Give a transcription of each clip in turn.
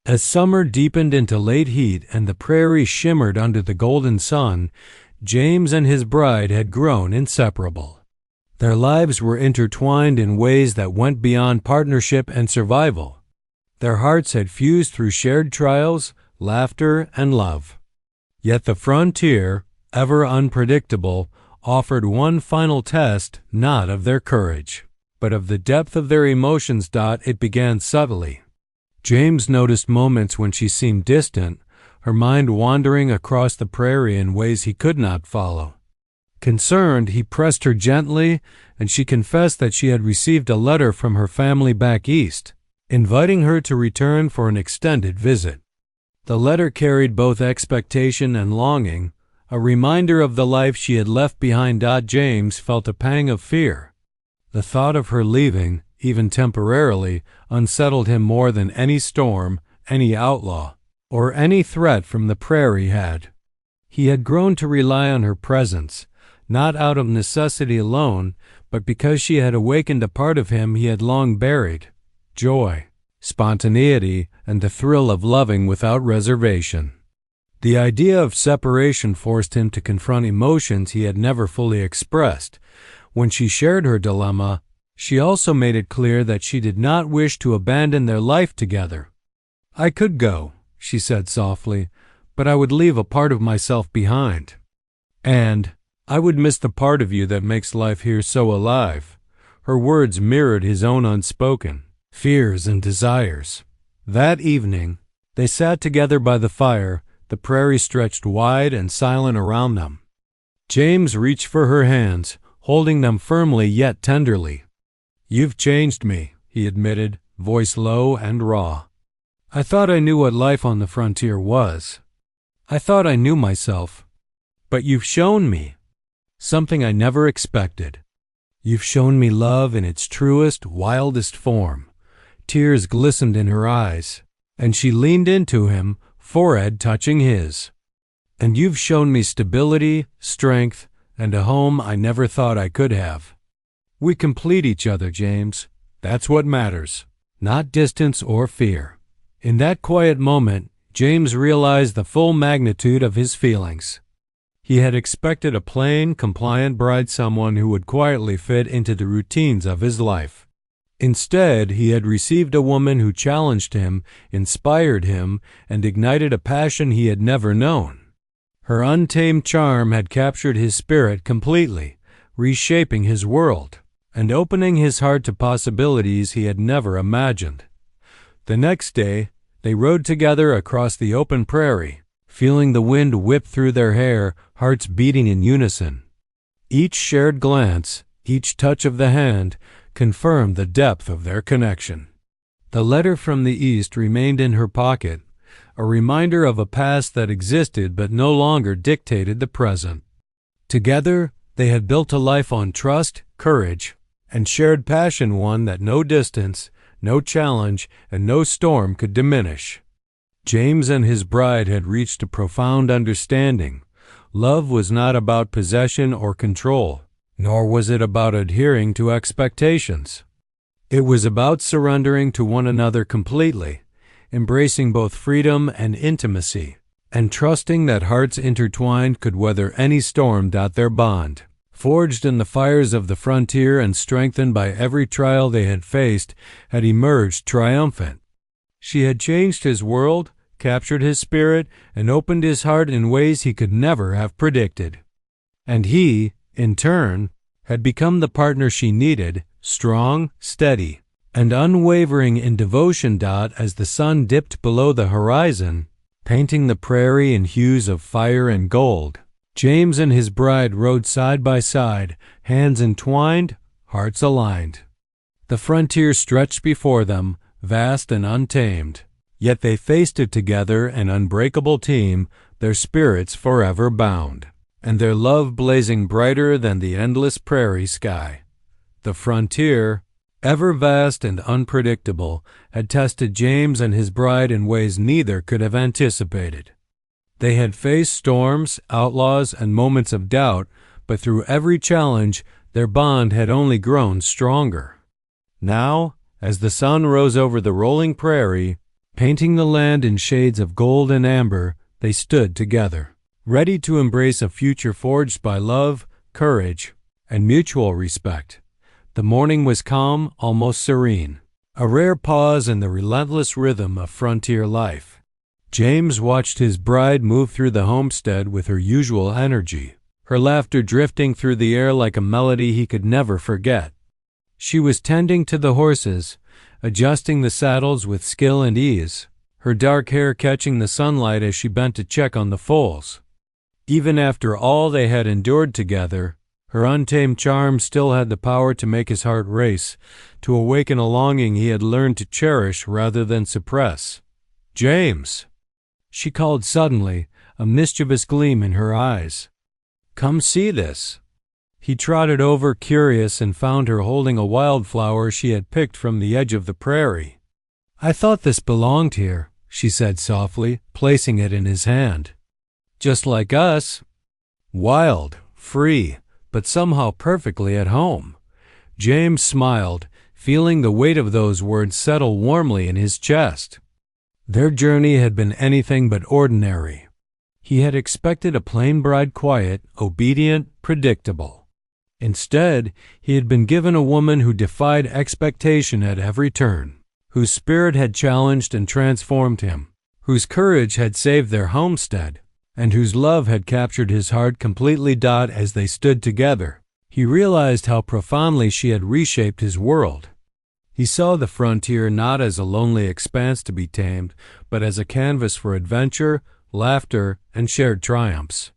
As summer deepened into late heat and the prairie shimmered under the golden sun, James and his bride had grown inseparable. Their lives were intertwined in ways that went beyond partnership and survival. Their hearts had fused through shared trials, laughter, and love. Yet the frontier, ever unpredictable, offered one final test, not of their courage, but of the depth of their emotions. It began subtly. James noticed moments when she seemed distant, her mind wandering across the prairie in ways he could not follow. Concerned, he pressed her gently, and she confessed that she had received a letter from her family back east, inviting her to return for an extended visit. The letter carried both expectation and longing, a reminder of the life she had left behind. James felt a pang of fear. The thought of her leaving, even temporarily, unsettled him more than any storm, any outlaw, or any threat from the prairie had. He had grown to rely on her presence, not out of necessity alone, but because she had awakened a part of him he had long buried: joy, spontaneity, and the thrill of loving without reservation. The idea of separation forced him to confront emotions he had never fully expressed. When she shared her dilemma, she also made it clear that she did not wish to abandon their life together. "I could go," she said softly, "but I would leave a part of myself behind. And I would miss the part of you that makes life here so alive." Her words mirrored his own unspoken fears and desires. That evening, they sat together by the fire, the prairie stretched wide and silent around them. James reached for her hands, holding them firmly yet tenderly. "You've changed me," he admitted, voice low and raw. "I thought I knew what life on the frontier was. I thought I knew myself. But you've shown me something I never expected. You've shown me love in its truest, wildest form." Tears glistened in her eyes, and she leaned into him, forehead touching his. "And you've shown me stability, strength, and a home I never thought I could have. We complete each other, James. That's what matters, not distance or fear." In that quiet moment, James realized the full magnitude of his feelings. He had expected a plain, compliant bride, someone who would quietly fit into the routines of his life. Instead, he had received a woman who challenged him, inspired him, and ignited a passion he had never known. Her untamed charm had captured his spirit completely, reshaping his world, and opening his heart to possibilities he had never imagined. The next day, they rode together across the open prairie, feeling the wind whip through their hair, hearts beating in unison. Each shared glance, each touch of the hand, confirmed the depth of their connection. The letter from the East remained in her pocket, a reminder of a past that existed but no longer dictated the present. Together, they had built a life on trust, courage, and shared passion, one that no distance, no challenge, and no storm could diminish. James and his bride had reached a profound understanding. Love was not about possession or control, nor was it about adhering to expectations. It was about surrendering to one another completely, embracing both freedom and intimacy, and trusting that hearts intertwined could weather any storm. Their bond, forged in the fires of the frontier and strengthened by every trial they had faced, had emerged triumphant. She had changed his world, captured his spirit, and opened his heart in ways he could never have predicted. And he, in turn, had become the partner she needed, strong, steady, and unwavering in devotion. As the sun dipped below the horizon, painting the prairie in hues of fire and gold, James and his bride rode side by side, hands entwined, hearts aligned. The frontier stretched before them, vast and untamed, yet they faced it together, an unbreakable team, their spirits forever bound, and their love blazing brighter than the endless prairie sky. The frontier, ever vast and unpredictable, had tested James and his bride in ways neither could have anticipated. They had faced storms, outlaws, and moments of doubt, but through every challenge, their bond had only grown stronger. Now, as the sun rose over the rolling prairie, Painting the land in shades of gold and amber, they stood together, ready to embrace a future forged by love, courage, and mutual respect. The morning was calm, almost serene, a rare pause in the relentless rhythm of frontier life. James watched his bride move through the homestead with her usual energy, her laughter drifting through the air like a melody he could never forget. She was tending to the horses, adjusting the saddles with skill and ease, her dark hair catching the sunlight as she bent to check on the foals. Even after all they had endured together, her untamed charm still had the power to make his heart race, to awaken a longing he had learned to cherish rather than suppress. "James!" she called suddenly, a mischievous gleam in her eyes. "Come see this." He trotted over, curious, and found her holding a wildflower she had picked from the edge of the prairie. "I thought this belonged here," she said softly, placing it in his hand. "Just like us. Wild, free, but somehow perfectly at home." James smiled, feeling the weight of those words settle warmly in his chest. Their journey had been anything but ordinary. He had expected a plain bride, quiet, obedient, predictable. Instead, he had been given a woman who defied expectation at every turn, whose spirit had challenged and transformed him, whose courage had saved their homestead, and whose love had captured his heart completely. As they stood together, he realized how profoundly she had reshaped his world. He saw the frontier not as a lonely expanse to be tamed, but as a canvas for adventure, laughter, and shared triumphs.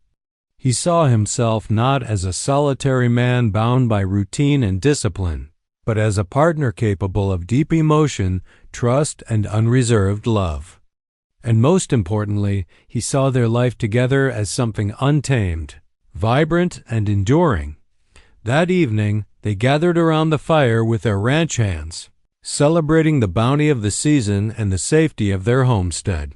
He saw himself not as a solitary man bound by routine and discipline, but as a partner capable of deep emotion, trust, and unreserved love. And most importantly, he saw their life together as something untamed, vibrant, and enduring. That evening, they gathered around the fire with their ranch hands, celebrating the bounty of the season and the safety of their homestead.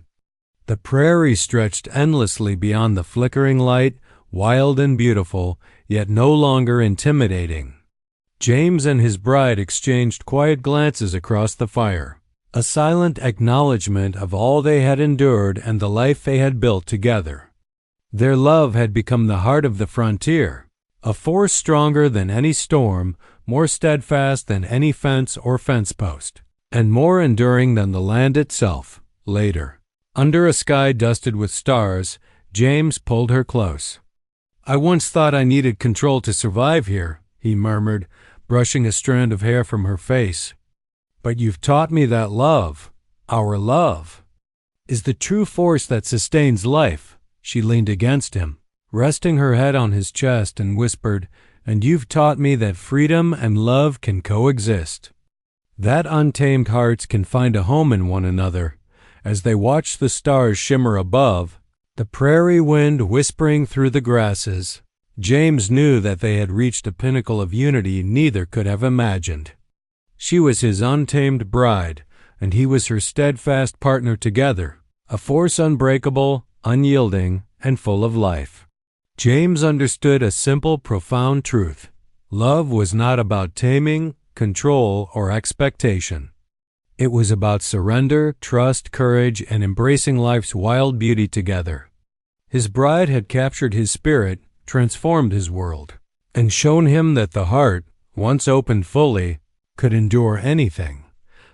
The prairie stretched endlessly beyond the flickering light, wild and beautiful, yet no longer intimidating. James and his bride exchanged quiet glances across the fire, a silent acknowledgment of all they had endured and the life they had built together. Their love had become the heart of the frontier, a force stronger than any storm, more steadfast than any fence or fence post, and more enduring than the land itself. Later, under a sky dusted with stars, James pulled her close. "I once thought I needed control to survive here," he murmured, brushing a strand of hair from her face. "But you've taught me that love, our love, is the true force that sustains life." She leaned against him, resting her head on his chest, and whispered, "And you've taught me that freedom and love can coexist, that untamed hearts can find a home in one another." As they watched the stars shimmer above, the prairie wind whispering through the grasses, James knew that they had reached a pinnacle of unity neither could have imagined. She was his untamed bride, and he was her steadfast partner together, a force unbreakable, unyielding, and full of life. James understood a simple, profound truth. Love was not about taming, control, or expectation. It was about surrender, trust, courage, and embracing life's wild beauty together. His bride had captured his spirit, transformed his world, and shown him that the heart, once opened fully, could endure anything.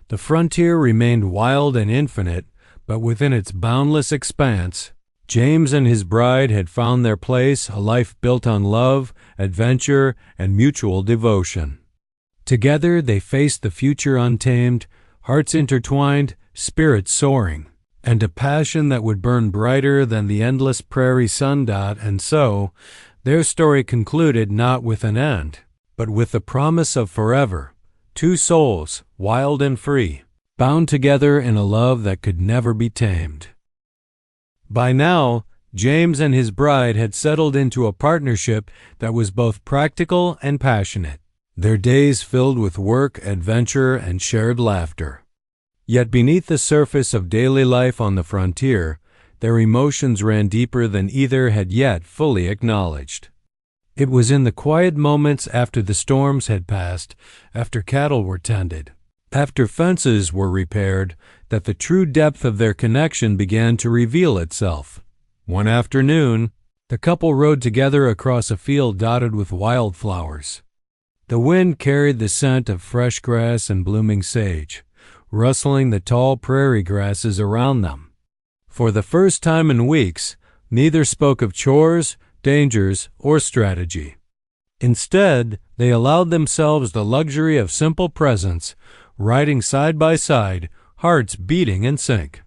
The frontier remained wild and infinite, but within its boundless expanse, James and his bride had found their place, a life built on love, adventure, and mutual devotion. Together they faced the future untamed, hearts intertwined, spirits soaring, and a passion that would burn brighter than the endless prairie sun. And so, their story concluded not with an end, but with the promise of forever. Two souls, wild and free, bound together in a love that could never be tamed. By now, James and his bride had settled into a partnership that was both practical and passionate, their days filled with work, adventure, and shared laughter. Yet beneath the surface of daily life on the frontier, their emotions ran deeper than either had yet fully acknowledged. It was in the quiet moments after the storms had passed, after cattle were tended, After fences were repaired, that the true depth of their connection began to reveal itself. One afternoon, the couple rode together across a field dotted with wildflowers. The wind carried the scent of fresh grass and blooming sage, rustling the tall prairie grasses around them. For the first time in weeks, neither spoke of chores, dangers, or strategy. Instead, they allowed themselves the luxury of simple presence, riding side by side, hearts beating in sync.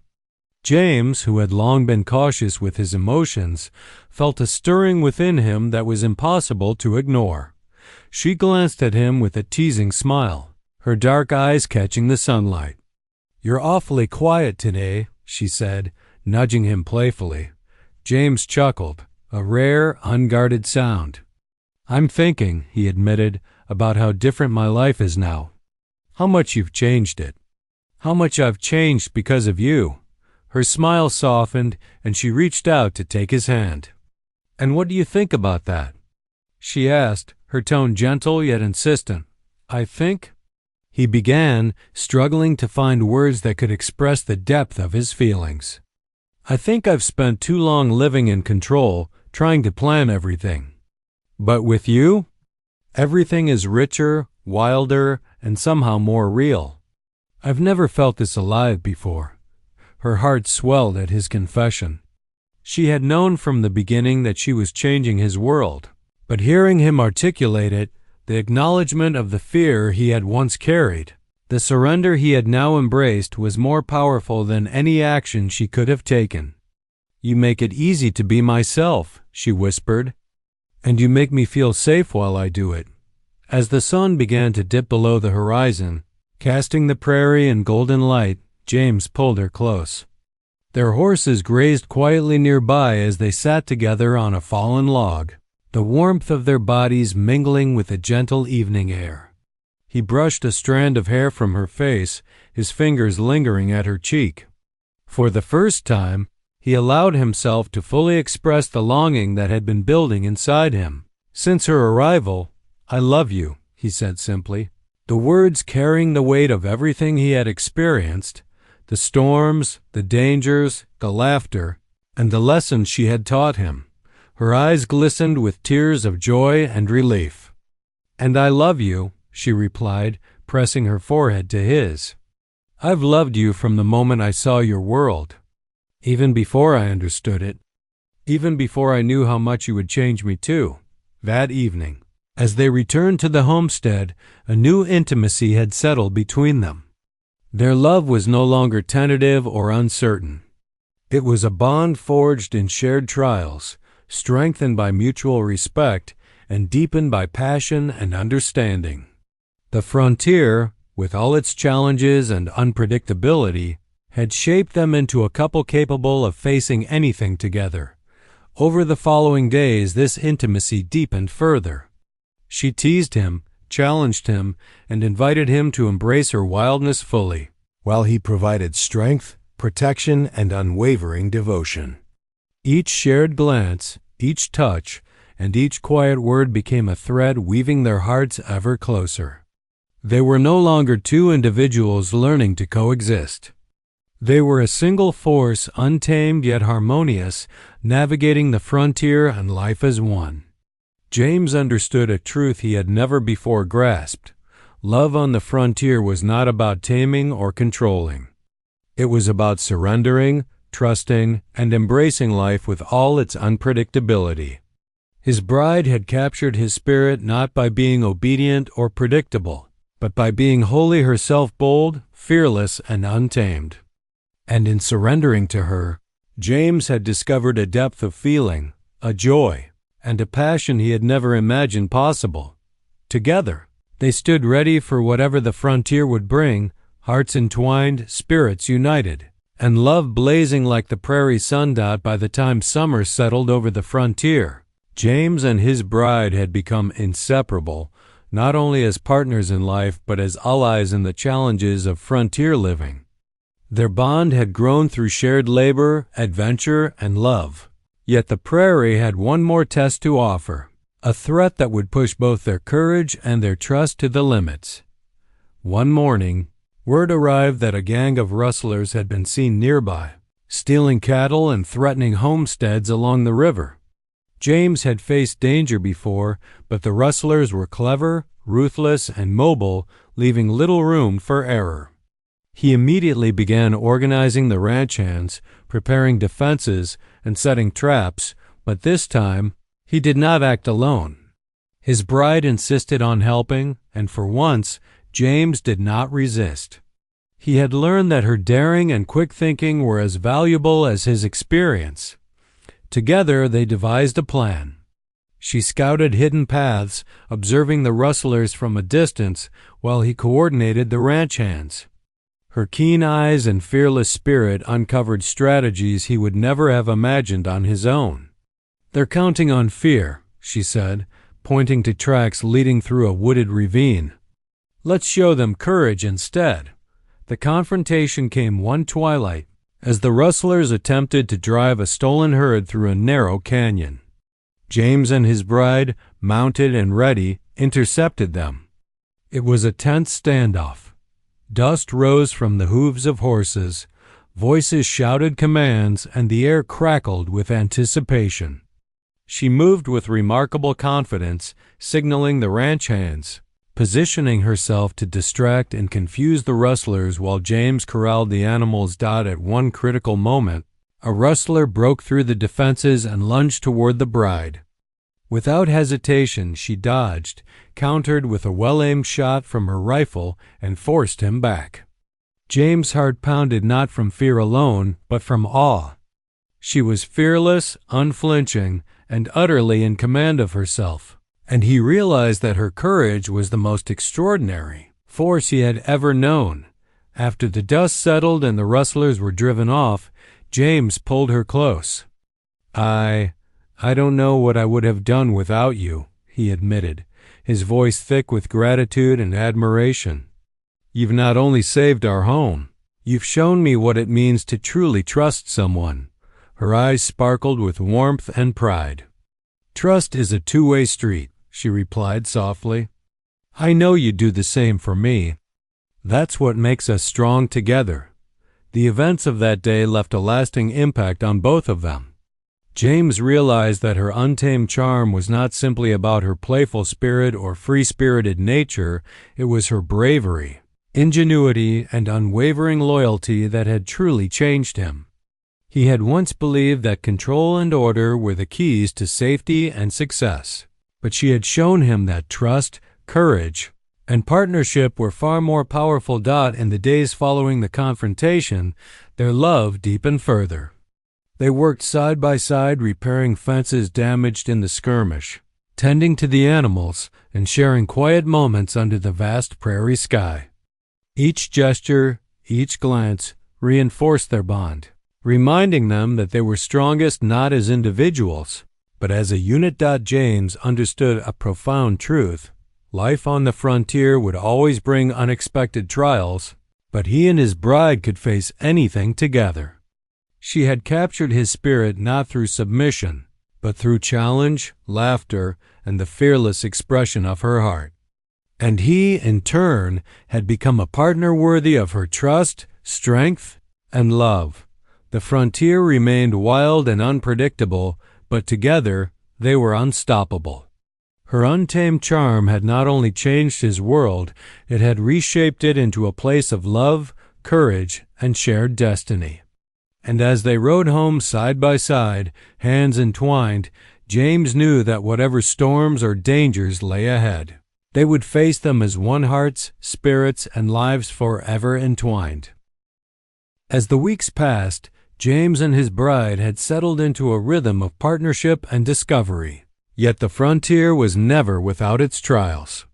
James, who had long been cautious with his emotions, felt a stirring within him that was impossible to ignore. She glanced at him with a teasing smile, her dark eyes catching the sunlight. "You're awfully quiet today," she said, nudging him playfully. James chuckled, a rare, unguarded sound. "I'm thinking," he admitted, "about how different my life is now. How much you've changed it. How much I've changed because of you." Her smile softened, and she reached out to take his hand. "And what do you think about that?" she asked, her tone gentle yet insistent. "I think—" he began, struggling to find words that could express the depth of his feelings. "I think I've spent too long living in control, trying to plan everything. But with you, everything is richer, wilder, and somehow more real. I've never felt this alive before." Her heart swelled at his confession. She had known from the beginning that she was changing his world, but hearing him articulate it, the acknowledgement of the fear he had once carried, the surrender he had now embraced, was more powerful than any action she could have taken. "You make it easy to be myself," she whispered, "and you make me feel safe while I do it." As the sun began to dip below the horizon, casting the prairie in golden light, James pulled her close. Their horses grazed quietly nearby as they sat together on a fallen log, the warmth of their bodies mingling with the gentle evening air. He brushed a strand of hair from her face, his fingers lingering at her cheek. For the first time, he allowed himself to fully express the longing that had been building inside him. Since her arrival, "I love you," he said simply, the words carrying the weight of everything he had experienced, the storms, the dangers, the laughter, and the lessons she had taught him. Her eyes glistened with tears of joy and relief. "And I love you," she replied, pressing her forehead to his. "I've loved you from the moment I saw your world, even before I understood it, even before I knew how much you would change me too." That evening, as they returned to the homestead, a new intimacy had settled between them. Their love was no longer tentative or uncertain. It was a bond forged in shared trials, strengthened by mutual respect, and deepened by passion and understanding. The frontier, with all its challenges and unpredictability, had shaped them into a couple capable of facing anything together. Over the following days, this intimacy deepened further. She teased him, challenged him, and invited him to embrace her wildness fully, while he provided strength, protection, and unwavering devotion. Each shared glance, each touch, and each quiet word became a thread weaving their hearts ever closer. They were no longer two individuals learning to coexist. They were a single force, untamed yet harmonious, navigating the frontier and life as one. James understood a truth he had never before grasped. Love on the frontier was not about taming or controlling. It was about surrendering, trusting, and embracing life with all its unpredictability. His bride had captured his spirit not by being obedient or predictable, but by being wholly herself, bold, fearless, and untamed. And in surrendering to her, James had discovered a depth of feeling, a joy, and a passion he had never imagined possible. Together, they stood ready for whatever the frontier would bring, hearts entwined, spirits united, and love blazing like the prairie sundot by the time summer settled over the frontier. James and his bride had become inseparable, not only as partners in life but as allies in the challenges of frontier living. Their bond had grown through shared labor, adventure, and love. Yet the prairie had one more test to offer, a threat that would push both their courage and their trust to the limits. One morning, Word arrived that a gang of rustlers had been seen nearby, stealing cattle and threatening homesteads along the river. James had faced danger before, but the rustlers were clever, ruthless, and mobile, leaving little room for error. He immediately began organizing the ranch hands, preparing defenses, and setting traps, but this time he did not act alone. His bride insisted on helping, and for once, James did not resist. He had learned that her daring and quick thinking were as valuable as his experience. Together, they devised a plan. She scouted hidden paths, observing the rustlers from a distance, while he coordinated the ranch hands. Her keen eyes and fearless spirit uncovered strategies he would never have imagined on his own. "They're counting on fear," she said, pointing to tracks leading through a wooded ravine. "Let's show them courage instead." The confrontation came one twilight, as the rustlers attempted to drive a stolen herd through a narrow canyon. James and his bride, mounted and ready, intercepted them. It was a tense standoff. Dust rose from the hooves of horses, voices shouted commands, and the air crackled with anticipation. She moved with remarkable confidence, signaling the ranch hands, positioning herself to distract and confuse the rustlers while James corralled the animals. At one critical moment, a rustler broke through the defenses and lunged toward the bride. Without hesitation, she dodged, countered with a well-aimed shot from her rifle, and forced him back. James' heart pounded not from fear alone, but from awe. She was fearless, unflinching, and utterly in command of herself, and he realized that her courage was the most extraordinary force he had ever known. After the dust settled and the rustlers were driven off, James pulled her close. I don't know what I would have done without you," he admitted, his voice thick with gratitude and admiration. "You've not only saved our home, you've shown me what it means to truly trust someone." Her eyes sparkled with warmth and pride. "Trust is a two-way street," she replied softly. "I know you'd do the same for me. That's what makes us strong together." The events of that day left a lasting impact on both of them. James realized that her untamed charm was not simply about her playful spirit or free-spirited nature, it was her bravery, ingenuity, and unwavering loyalty that had truly changed him. He had once believed that control and order were the keys to safety and success, but she had shown him that trust, courage, and partnership were far more powerful. In the days following the confrontation, their love deepened further. They worked side by side, repairing fences damaged in the skirmish, tending to the animals, and sharing quiet moments under the vast prairie sky. Each gesture, each glance, reinforced their bond, reminding them that they were strongest not as individuals, but as a unit. James understood a profound truth. Life on the frontier would always bring unexpected trials, but he and his bride could face anything together. She had captured his spirit not through submission, but through challenge, laughter, and the fearless expression of her heart. And he, in turn, had become a partner worthy of her trust, strength, and love. The frontier remained wild and unpredictable, but together they were unstoppable. Her untamed charm had not only changed his world, it had reshaped it into a place of love, courage, and shared destiny. And as they rode home side by side, hands entwined, James knew that whatever storms or dangers lay ahead, they would face them as one hearts, spirits, and lives forever entwined. As the weeks passed, James and his bride had settled into a rhythm of partnership and discovery. Yet the frontier was never without its trials.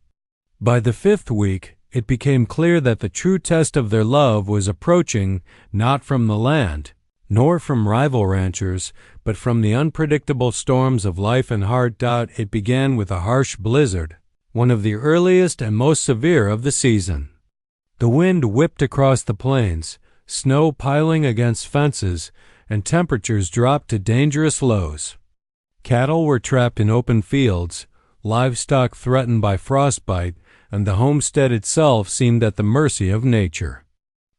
By the 5th week, it became clear that the true test of their love was approaching, not from the land, nor from rival ranchers, but from the unpredictable storms of life and heart. It began with a harsh blizzard, one of the earliest and most severe of the season. The wind whipped across the plains, snow piling against fences, and temperatures dropped to dangerous lows. Cattle were trapped in open fields, livestock threatened by frostbite, and the homestead itself seemed at the mercy of nature.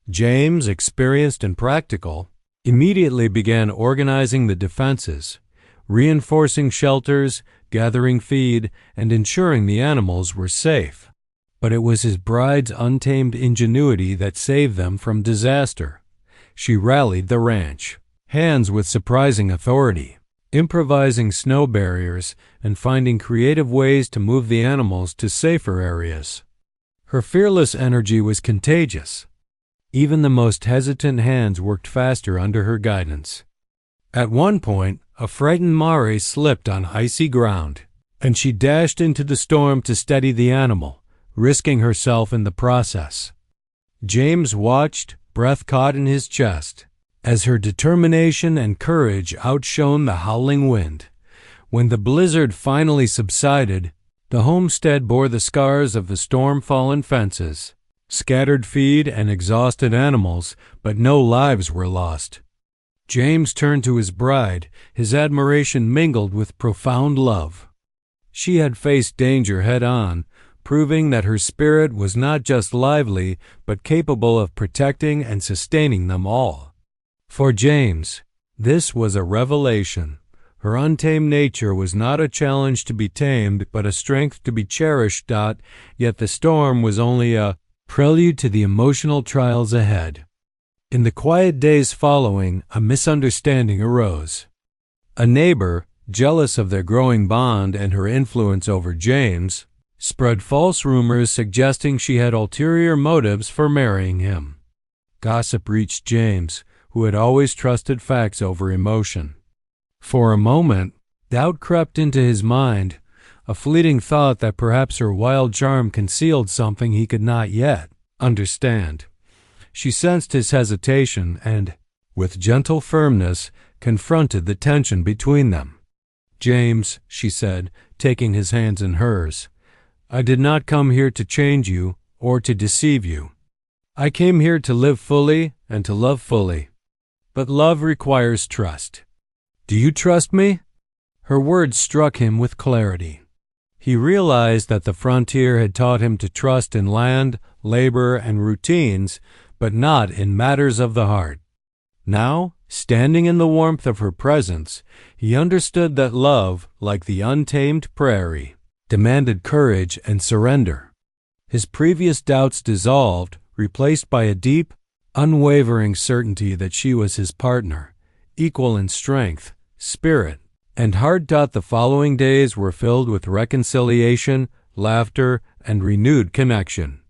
James, experienced and practical, immediately began organizing the defenses, reinforcing shelters, gathering feed, and ensuring the animals were safe. But it was his bride's untamed ingenuity that saved them from disaster. She rallied the ranch, hands with surprising authority, improvising snow barriers and finding creative ways to move the animals to safer areas. Her fearless energy was contagious. Even the most hesitant hands worked faster under her guidance. At one point, a frightened Mare slipped on icy ground, and she dashed into the storm to steady the animal, risking herself in the process. James watched, breath caught in his chest, as her determination and courage outshone the howling wind. When the blizzard finally subsided, the homestead bore the scars of the storm-fallen fences, scattered feed and exhausted animals, but no lives were lost. James turned to his bride, his admiration mingled with profound love. She had faced danger head-on, proving that her spirit was not just lively, but capable of protecting and sustaining them all. For James, this was a revelation. Her untamed nature was not a challenge to be tamed, but a strength to be cherished. Yet the storm was only a prelude to the emotional trials ahead. In the quiet days following, a misunderstanding arose. A neighbor, jealous of their growing bond and her influence over James, spread false rumors suggesting she had ulterior motives for marrying him. Gossip reached James, who had always trusted facts over emotion. For a moment, doubt crept into his mind, a fleeting thought that perhaps her wild charm concealed something he could not yet understand. She sensed his hesitation and, with gentle firmness, confronted the tension between them. "James," she said, taking his hands in hers, "I did not come here to change you or to deceive you. I came here to live fully and to love fully. But love requires trust. Do you trust me?" Her words struck him with clarity. He realized that the frontier had taught him to trust in land, labor, and routines, but not in matters of the heart. Now, standing in the warmth of her presence, he understood that love, like the untamed prairie, demanded courage and surrender. His previous doubts dissolved, replaced by a deep, unwavering certainty that she was his partner, equal in strength, spirit, and heart. The following days were filled with reconciliation, laughter, and renewed connection.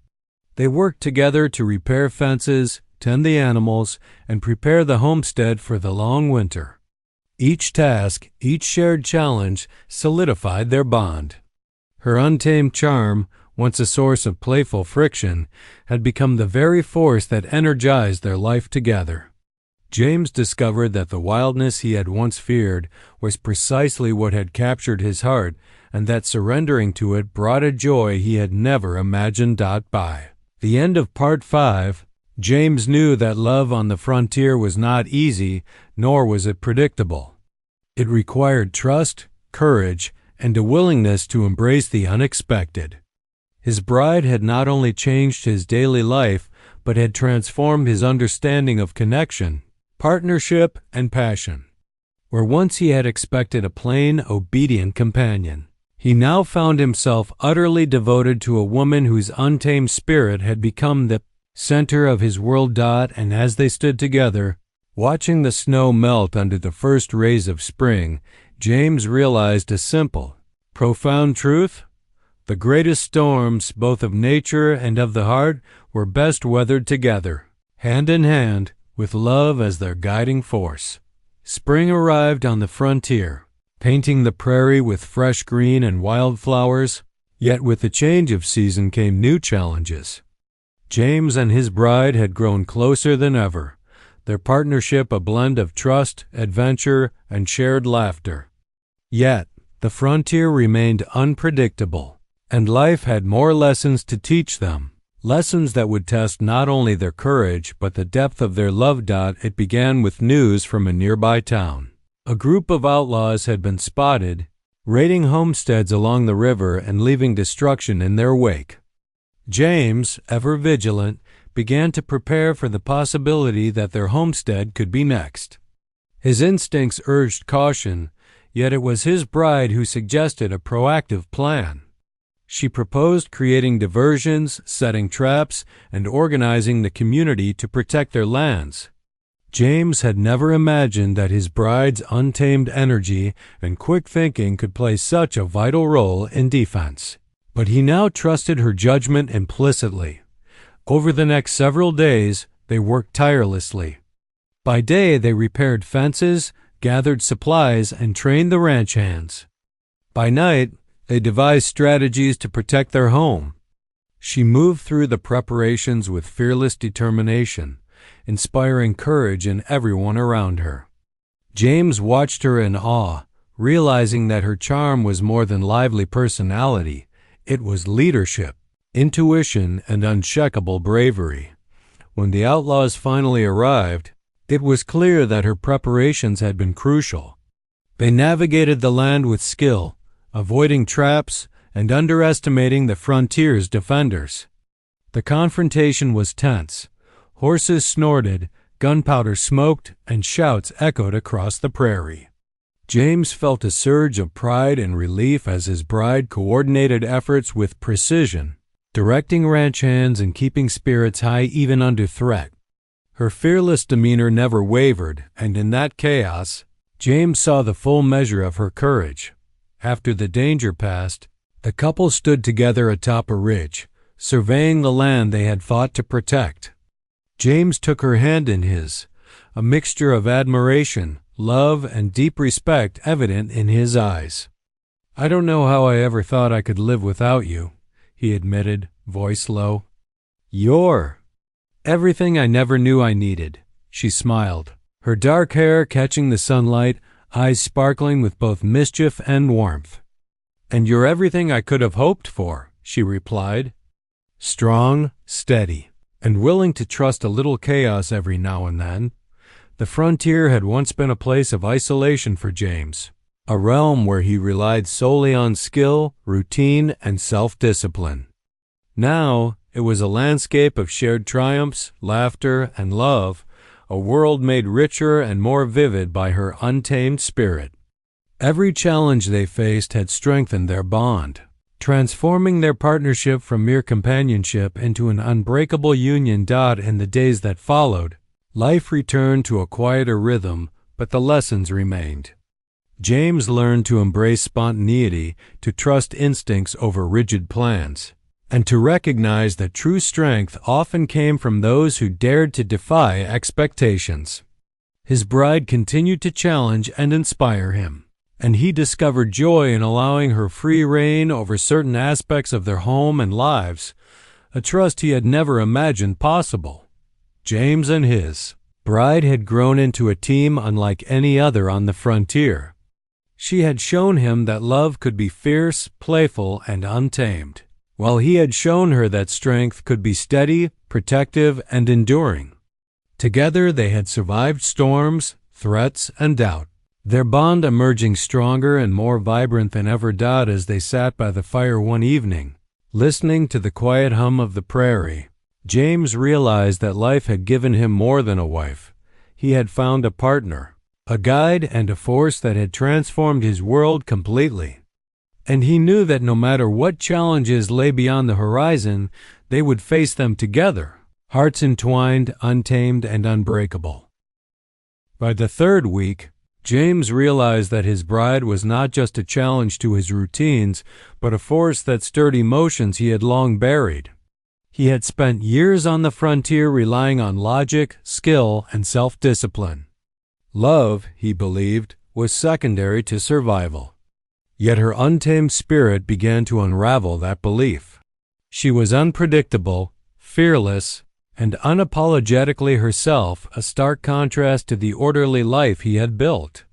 They worked together to repair fences, tend the animals, and prepare the homestead for the long winter. Each task, each shared challenge, solidified their bond. Her untamed charm, once a source of playful friction, had become the very force that energized their life together. James discovered that the wildness he had once feared was precisely what had captured his heart, and that surrendering to it brought a joy he had never imagined. By the end of Part 5, James knew that love on the frontier was not easy, nor was it predictable. It required trust, courage, and a willingness to embrace the unexpected. His bride had not only changed his daily life, but had transformed his understanding of connection, partnership, and passion. Where once he had expected a plain, obedient companion, he now found himself utterly devoted to a woman whose untamed spirit had become the center of his world. And as they stood together, watching the snow melt under the first rays of spring, James realized a simple, profound truth. The greatest storms, both of nature and of the heart, were best weathered together, hand in hand, with love as their guiding force. Spring arrived on the frontier, painting the prairie with fresh green and wildflowers, yet with the change of season came new challenges. James and his bride had grown closer than ever, their partnership a blend of trust, adventure, and shared laughter. Yet, the frontier remained unpredictable, and life had more lessons to teach them, lessons that would test not only their courage but the depth of their love. It began with news from a nearby town. A group of outlaws had been spotted, raiding homesteads along the river and leaving destruction in their wake. James, ever vigilant, began to prepare for the possibility that their homestead could be next. His instincts urged caution, yet it was his bride who suggested a proactive plan. She proposed creating diversions, setting traps, and organizing the community to protect their lands. James had never imagined that his bride's untamed energy and quick thinking could play such a vital role in defense. But he now trusted her judgment implicitly. Over the next several days, they worked tirelessly. By day, they repaired fences, gathered supplies, and trained the ranch hands. By night, they devised strategies to protect their home. She moved through the preparations with fearless determination, inspiring courage in everyone around her. James watched her in awe, realizing that her charm was more than lively personality. It was leadership, intuition, and unshakable bravery. When the outlaws finally arrived, it was clear that her preparations had been crucial. They navigated the land with skill, avoiding traps and underestimating the frontier's defenders. The confrontation was tense. Horses snorted, gunpowder smoked, and shouts echoed across the prairie. James felt a surge of pride and relief as his bride coordinated efforts with precision, directing ranch hands and keeping spirits high even under threat. Her fearless demeanor never wavered, and in that chaos, James saw the full measure of her courage. After the danger passed, the couple stood together atop a ridge, surveying the land they had fought to protect. James took her hand in his, a mixture of admiration, love, and deep respect evident in his eyes. "I don't know how I ever thought I could live without you," he admitted, voice low. "You're everything I never knew I needed," she smiled, her dark hair catching the sunlight, eyes sparkling with both mischief and warmth. "And you're everything I could have hoped for," she replied. Strong, steady, and willing to trust a little chaos every now and then, the frontier had once been a place of isolation for James, a realm where he relied solely on skill, routine, and self-discipline. Now, it was a landscape of shared triumphs, laughter, and love, a world made richer and more vivid by her untamed spirit. Every challenge they faced had strengthened their bond, transforming their partnership from mere companionship into an unbreakable union. In the days that followed, life returned to a quieter rhythm, but the lessons remained. James learned to embrace spontaneity, to trust instincts over rigid plans, and to recognize that true strength often came from those who dared to defy expectations. His bride continued to challenge and inspire him, and he discovered joy in allowing her free rein over certain aspects of their home and lives, a trust he had never imagined possible. James and his bride had grown into a team unlike any other on the frontier. She had shown him that love could be fierce, playful, and untamed, while he had shown her that strength could be steady, protective, and enduring. Together they had survived storms, threats, and doubt, their bond emerging stronger and more vibrant than ever. As they sat by the fire one evening, listening to the quiet hum of the prairie, James realized that life had given him more than a wife. He had found a partner, a guide, and a force that had transformed his world completely. And he knew that no matter what challenges lay beyond the horizon, they would face them together, hearts entwined, untamed, and unbreakable. By the third week, James realized that his bride was not just a challenge to his routines, but a force that stirred emotions he had long buried. He had spent years on the frontier relying on logic, skill, and self-discipline. Love, he believed, was secondary to survival. Yet her untamed spirit began to unravel that belief. She was unpredictable, fearless, and unapologetically herself, a stark contrast to the orderly life he had built.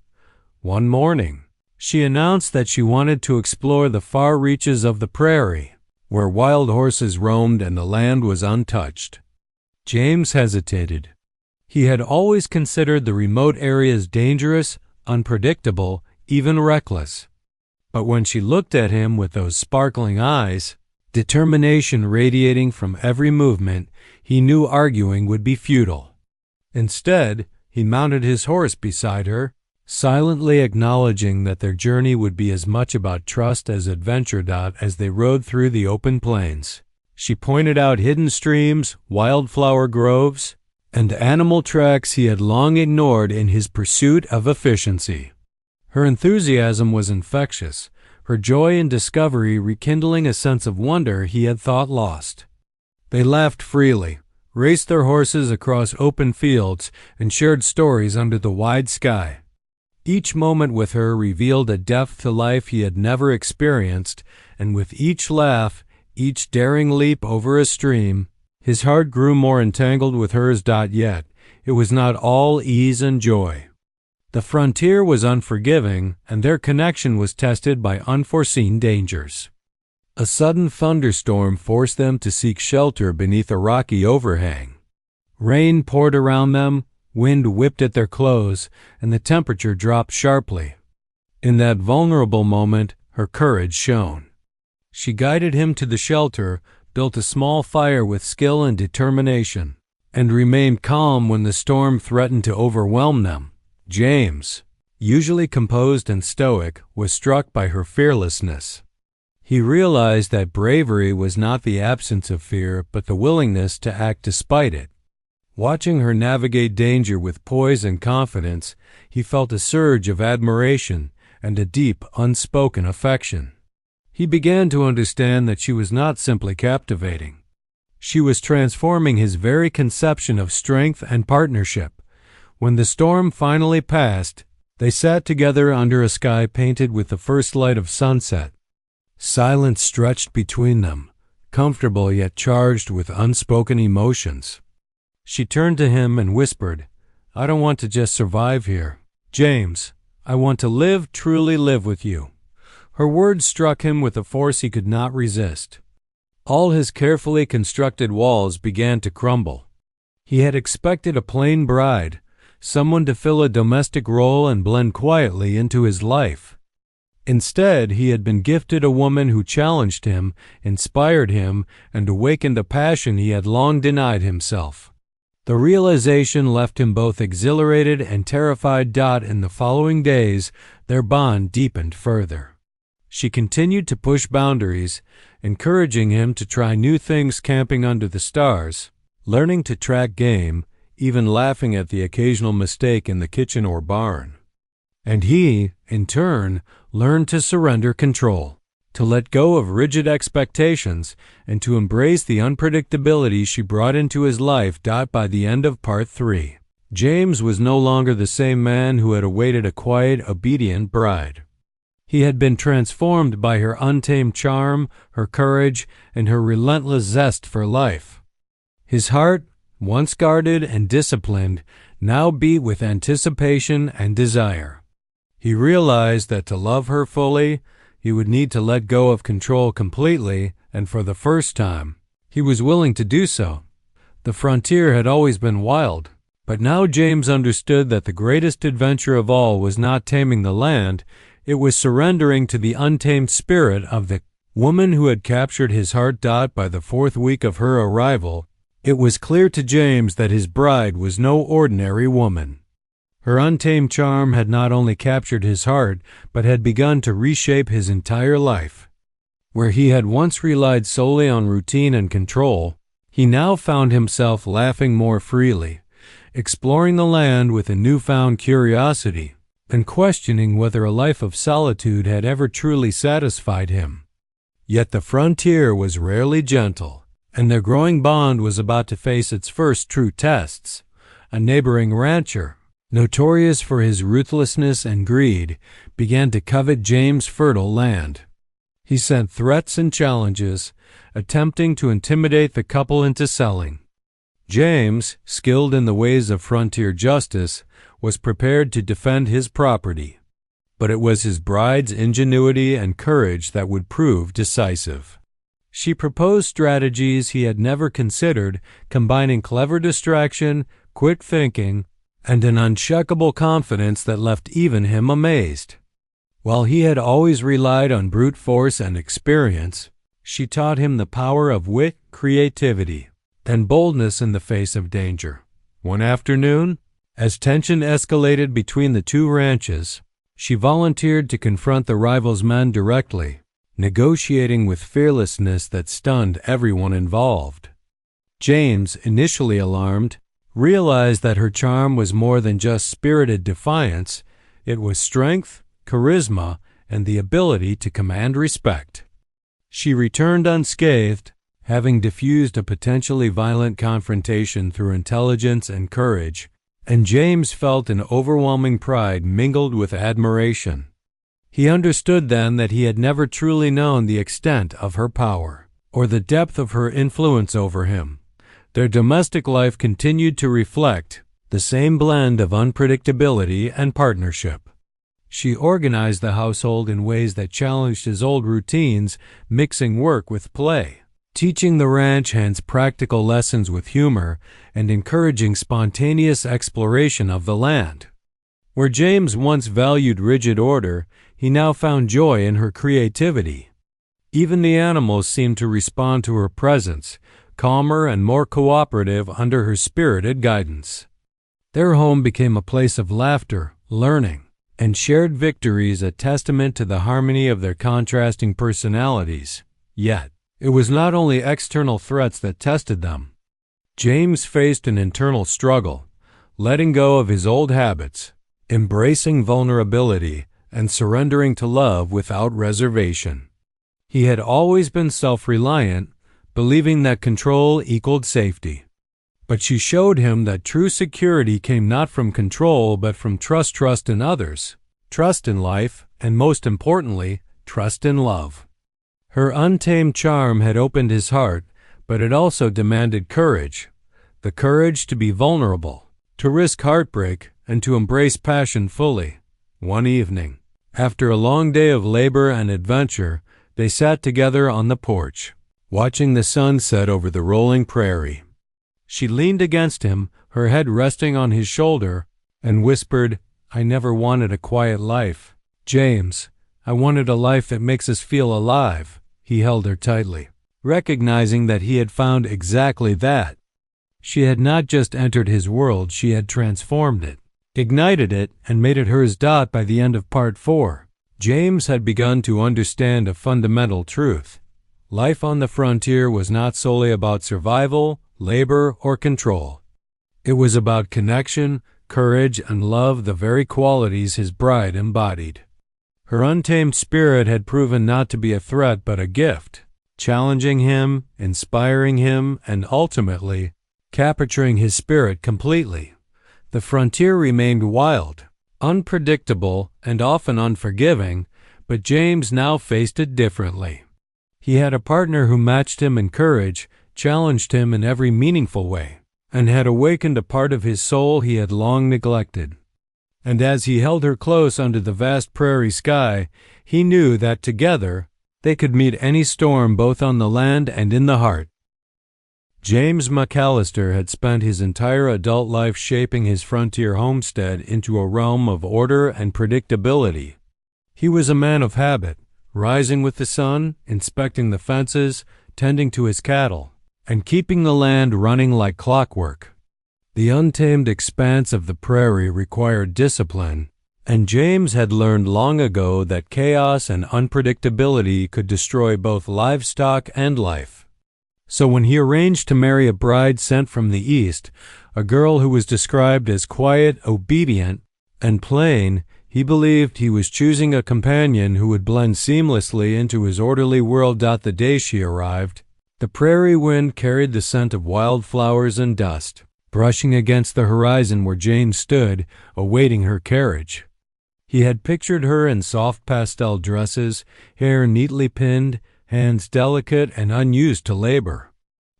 One morning, she announced that she wanted to explore the far reaches of the prairie, where wild horses roamed and the land was untouched. James hesitated. He had always considered the remote areas dangerous, unpredictable, even reckless. But when she looked at him with those sparkling eyes, determination radiating from every movement. He knew arguing would be futile. Instead, he mounted his horse beside her, silently acknowledging that their journey would be as much about trust as adventure. As they rode through the open plains, she pointed out hidden streams, wildflower groves, and animal tracks he had long ignored in his pursuit of efficiency. Her enthusiasm was infectious, her joy in discovery rekindling a sense of wonder he had thought lost. They laughed freely, raced their horses across open fields, and shared stories under the wide sky. Each moment with her revealed a depth to life he had never experienced, and with each laugh, each daring leap over a stream, his heart grew more entangled with hers. Yet it was not all ease and joy. The frontier was unforgiving, and their connection was tested by unforeseen dangers. A sudden thunderstorm forced them to seek shelter beneath a rocky overhang. Rain poured around them, wind whipped at their clothes, and the temperature dropped sharply. In that vulnerable moment, her courage shone. She guided him to the shelter, built a small fire with skill and determination, and remained calm when the storm threatened to overwhelm them. James, usually composed and stoic, was struck by her fearlessness. He realized that bravery was not the absence of fear, but the willingness to act despite it. Watching her navigate danger with poise and confidence, he felt a surge of admiration and a deep, unspoken affection. He began to understand that she was not simply captivating. She was transforming his very conception of strength and partnership. When the storm finally passed, they sat together under a sky painted with the first light of sunset. Silence stretched between them, comfortable yet charged with unspoken emotions. She turned to him and whispered, "I don't want to just survive here, James. I want to live, truly live with you." Her words struck him with a force he could not resist. All his carefully constructed walls began to crumble. He had expected a plain bride, someone to fill a domestic role and blend quietly into his life. Instead, he had been gifted a woman who challenged him, inspired him, and awakened a passion he had long denied himself. The realization left him both exhilarated and terrified. In the following days, their bond deepened further. She continued to push boundaries, encouraging him to try new things, camping under the stars, learning to track game, even laughing at the occasional mistake in the kitchen or barn. And he, in turn, learned to surrender control, to let go of rigid expectations, and to embrace the unpredictability she brought into his life. By the end of Part 3, James was no longer the same man who had awaited a quiet, obedient bride. He had been transformed by her untamed charm, her courage, and her relentless zest for life. His heart, once guarded and disciplined, now beat with anticipation and desire. He realized that to love her fully, he would need to let go of control completely, and for the first time, he was willing to do so. The frontier had always been wild, but now James understood that the greatest adventure of all was not taming the land, it was surrendering to the untamed spirit of the woman who had captured his heart. By the 4th week of her arrival, it was clear to James that his bride was no ordinary woman. Her untamed charm had not only captured his heart, but had begun to reshape his entire life. Where he had once relied solely on routine and control, he now found himself laughing more freely, exploring the land with a newfound curiosity, and questioning whether a life of solitude had ever truly satisfied him. Yet the frontier was rarely gentle, and their growing bond was about to face its first true tests. A neighboring rancher, notorious for his ruthlessness and greed, began to covet James' fertile land. He sent threats and challenges, attempting to intimidate the couple into selling. James, skilled in the ways of frontier justice, was prepared to defend his property. But it was his bride's ingenuity and courage that would prove decisive. She proposed strategies he had never considered, combining clever distraction, quick thinking, and an unshakable confidence that left even him amazed. While he had always relied on brute force and experience, She taught him the power of wit, creativity, and boldness in the face of danger. One afternoon, as tension escalated between the two ranches, she volunteered to confront the rivals' men directly, negotiating with fearlessness that stunned everyone involved. James, initially alarmed, realized that her charm was more than just spirited defiance. It was strength, charisma, and the ability to command respect. She returned unscathed, having diffused a potentially violent confrontation through intelligence and courage, and James felt an overwhelming pride mingled with admiration. He understood then that he had never truly known the extent of her power, or the depth of her influence over him. Their domestic life continued to reflect the same blend of unpredictability and partnership. She organized the household in ways that challenged his old routines, mixing work with play, teaching the ranch hands practical lessons with humor, and encouraging spontaneous exploration of the land. Where James once valued rigid order, he now found joy in her creativity. Even the animals seemed to respond to her presence, calmer and more cooperative under her spirited guidance. Their home became a place of laughter, learning, and shared victories, a testament to the harmony of their contrasting personalities. Yet, it was not only external threats that tested them. James faced an internal struggle, letting go of his old habits, embracing vulnerability, and surrendering to love without reservation. He had always been self-reliant, believing that control equaled safety. But she showed him that true security came not from control but from trust in others, trust in life, and most importantly, trust in love. Her untamed charm had opened his heart, but it also demanded courage, the courage to be vulnerable, to risk heartbreak, and to embrace passion fully. One evening, after a long day of labor and adventure, they sat together on the porch, watching the sun set over the rolling prairie. She leaned against him, her head resting on his shoulder, and whispered, "I never wanted a quiet life, James. I wanted a life that makes us feel alive." He held her tightly, recognizing that he had found exactly that. She had not just entered his world, she had transformed it, ignited it, and made it hers. By the end of Part 4, James had begun to understand a fundamental truth. Life on the frontier was not solely about survival, labor, or control. It was about connection, courage, and love, the very qualities his bride embodied. Her untamed spirit had proven not to be a threat but a gift, challenging him, inspiring him, and ultimately capturing his spirit completely. The frontier remained wild, unpredictable, and often unforgiving, but James now faced it differently. He had a partner who matched him in courage, challenged him in every meaningful way, and had awakened a part of his soul he had long neglected. And as he held her close under the vast prairie sky, he knew that together they could meet any storm both on the land and in the heart. James McAllister had spent his entire adult life shaping his frontier homestead into a realm of order and predictability. He was a man of habit, rising with the sun, inspecting the fences, tending to his cattle, and keeping the land running like clockwork. The untamed expanse of the prairie required discipline, and James had learned long ago that chaos and unpredictability could destroy both livestock and life. So when he arranged to marry a bride sent from the East, a girl who was described as quiet, obedient, and plain, he believed he was choosing a companion who would blend seamlessly into his orderly world. The day she arrived, the prairie wind carried the scent of wildflowers and dust, brushing against the horizon where Jane stood, awaiting her carriage. He had pictured her in soft pastel dresses, hair neatly pinned, hands delicate and unused to labor.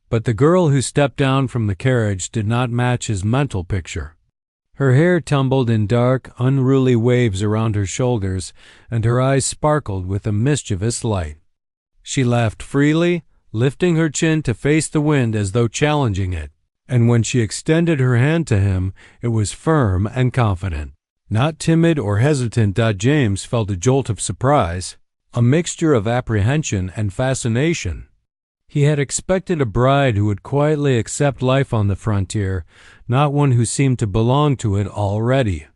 But the girl who stepped down from the carriage did not match his mental picture. Her hair tumbled in dark, unruly waves around her shoulders, and her eyes sparkled with a mischievous light. She laughed freely, lifting her chin to face the wind as though challenging it, and when she extended her hand to him, it was firm and confident, not timid or hesitant. James felt a jolt of surprise. a mixture of apprehension and fascination. He had expected a bride who would quietly accept life on the frontier, not one who seemed to belong to it already.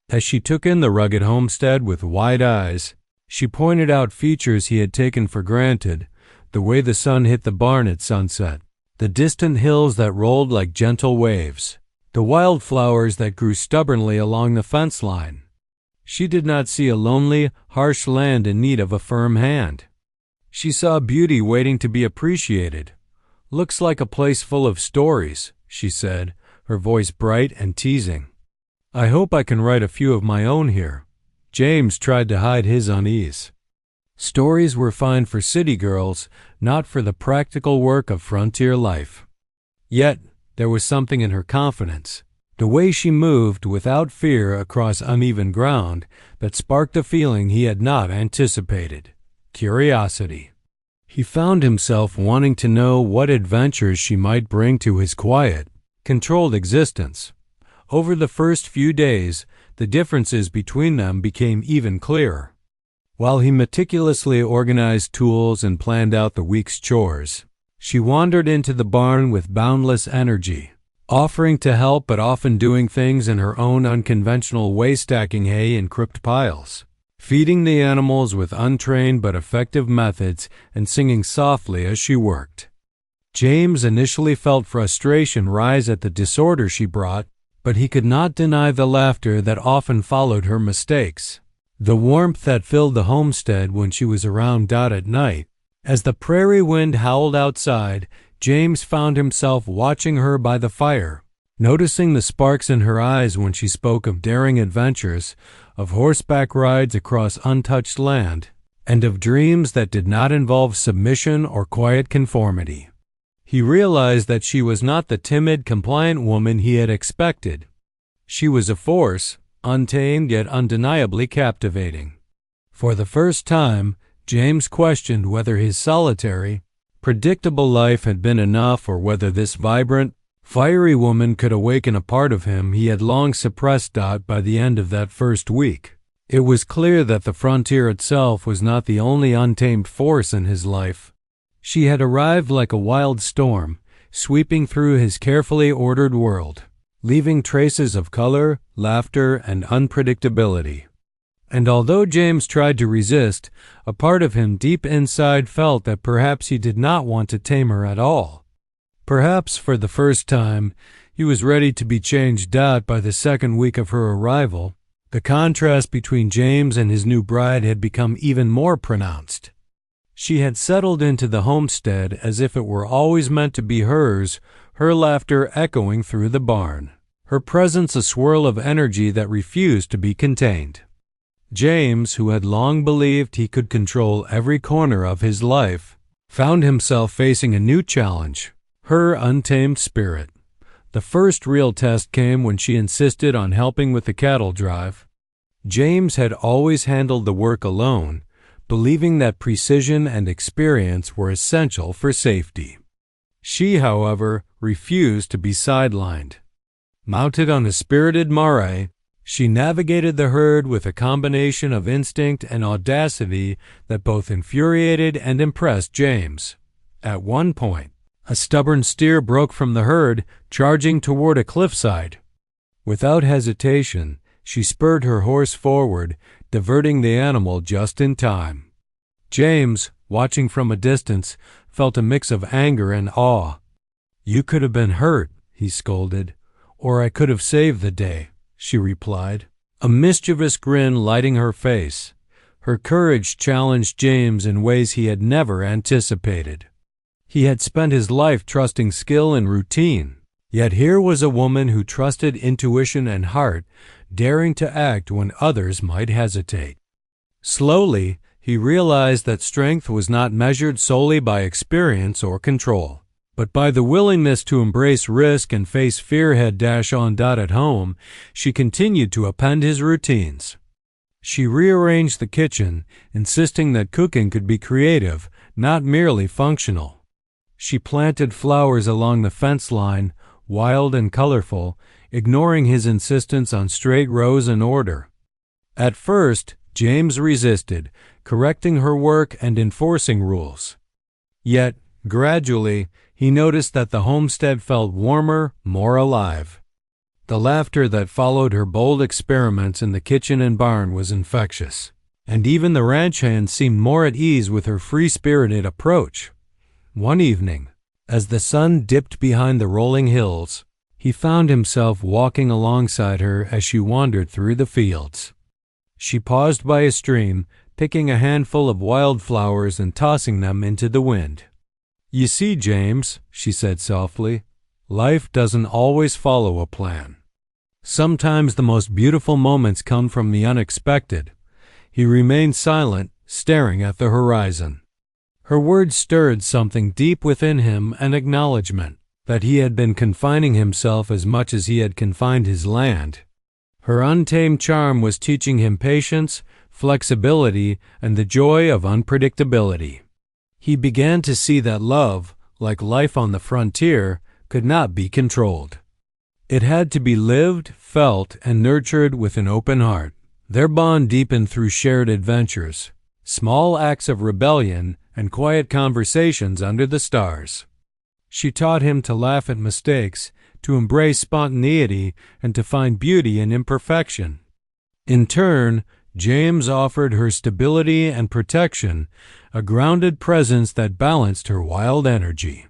As she took in the rugged homestead with wide eyes, she pointed out features he had taken for granted: the way the sun hit the barn at sunset, the distant hills that rolled like gentle waves, the wildflowers that grew stubbornly along the fence line. She did not see a lonely, harsh land in need of a firm hand. She saw beauty waiting to be appreciated. "Looks like a place full of stories," she said, her voice bright and teasing. "I hope I can write a few of my own here." James tried to hide his unease. Stories were fine for city girls, not for the practical work of frontier life. Yet there was something in her confidence, the way she moved without fear across uneven ground, that sparked a feeling he had not anticipated: curiosity. He found himself wanting to know what adventures she might bring to his quiet, controlled existence. Over the first few days, the differences between them became even clearer. While he meticulously organized tools and planned out the week's chores, she wandered into the barn with boundless energy, offering to help but often doing things in her own unconventional way, stacking hay in crypt piles, feeding the animals with untrained but effective methods, and singing softly as she worked. James initially felt frustration rise at the disorder she brought, but he could not deny the laughter that often followed her mistakes, the warmth that filled the homestead when she was around Dot at night. As the prairie wind howled outside, James found himself watching her by the fire, noticing the sparks in her eyes when she spoke of daring adventures, of horseback rides across untouched land, and of dreams that did not involve submission or quiet conformity. He realized that she was not the timid, compliant woman he had expected. She was a force, untamed yet undeniably captivating. For the first time, James questioned whether his solitary, predictable life had been enough, or whether this vibrant, fiery woman could awaken a part of him he had long suppressed. By the end of that first week, it was clear that the frontier itself was not the only untamed force in his life. She had arrived like a wild storm, sweeping through his carefully ordered world, leaving traces of color, laughter, and unpredictability. And although James tried to resist, a part of him deep inside felt that perhaps he did not want to tame her at all. Perhaps for the first time, he was ready to be changed out. By the second week of her arrival, the contrast between James and his new bride had become even more pronounced. She had settled into the homestead as if it were always meant to be hers, her laughter echoing through the barn, her presence a swirl of energy that refused to be contained. James, who had long believed he could control every corner of his life, found himself facing a new challenge: her untamed spirit. The first real test came when she insisted on helping with the cattle drive. James had always handled the work alone, believing that precision and experience were essential for safety. She, however, refused to be sidelined. Mounted on a spirited mare, she navigated the herd with a combination of instinct and audacity that both infuriated and impressed James. At one point, a stubborn steer broke from the herd, charging toward a cliffside. Without hesitation, she spurred her horse forward, diverting the animal just in time. James, watching from a distance, felt a mix of anger and awe. "You could have been hurt," he scolded. "Or I could have saved the day," she replied, a mischievous grin lighting her face. Her courage challenged James in ways he had never anticipated. He had spent his life trusting skill and routine, yet here was a woman who trusted intuition and heart, daring to act when others might hesitate. Slowly, he realized that strength was not measured solely by experience or control, but by the willingness to embrace risk and face fear. On at home, she continued to append his routines. She rearranged the kitchen, insisting that cooking could be creative, not merely functional. She planted flowers along the fence line, wild and colorful, ignoring his insistence on straight rows and order. At first, James resisted, correcting her work and enforcing rules. Yet, gradually, he noticed that the homestead felt warmer, more alive. The laughter that followed her bold experiments in the kitchen and barn was infectious, and even the ranch hands seemed more at ease with her free-spirited approach. One evening, as the sun dipped behind the rolling hills, he found himself walking alongside her as she wandered through the fields. She paused by a stream, picking a handful of wildflowers and tossing them into the wind. "You see, James," she said softly, "life doesn't always follow a plan. Sometimes the most beautiful moments come from the unexpected." He remained silent, staring at the horizon. Her words stirred something deep within him, an acknowledgment that he had been confining himself as much as he had confined his land. Her untamed charm was teaching him patience, flexibility, and the joy of unpredictability. He began to see that love, like life on the frontier, could not be controlled. It had to be lived, felt, and nurtured with an open heart. Their bond deepened through shared adventures, small acts of rebellion, and quiet conversations under the stars. She taught him to laugh at mistakes, to embrace spontaneity, and to find beauty in imperfection. In turn, James offered her stability and protection, a grounded presence that balanced her wild energy.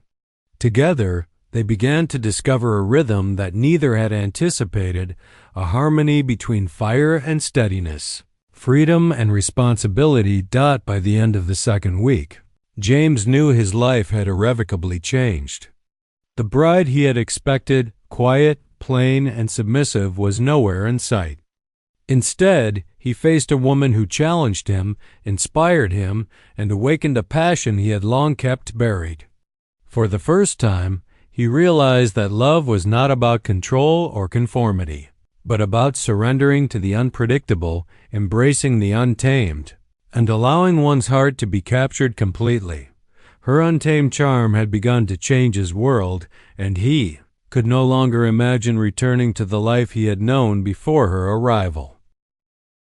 Together, they began to discover a rhythm that neither had anticipated, a harmony between fire and steadiness, freedom and responsibility. By the end of the second week, James knew his life had irrevocably changed. The bride he had expected, quiet, plain, and submissive, was nowhere in sight. Instead, he faced a woman who challenged him, inspired him, and awakened a passion he had long kept buried. For the first time, he realized that love was not about control or conformity, but about surrendering to the unpredictable, embracing the untamed, and allowing one's heart to be captured completely. Her untamed charm had begun to change his world, and he could no longer imagine returning to the life he had known before her arrival.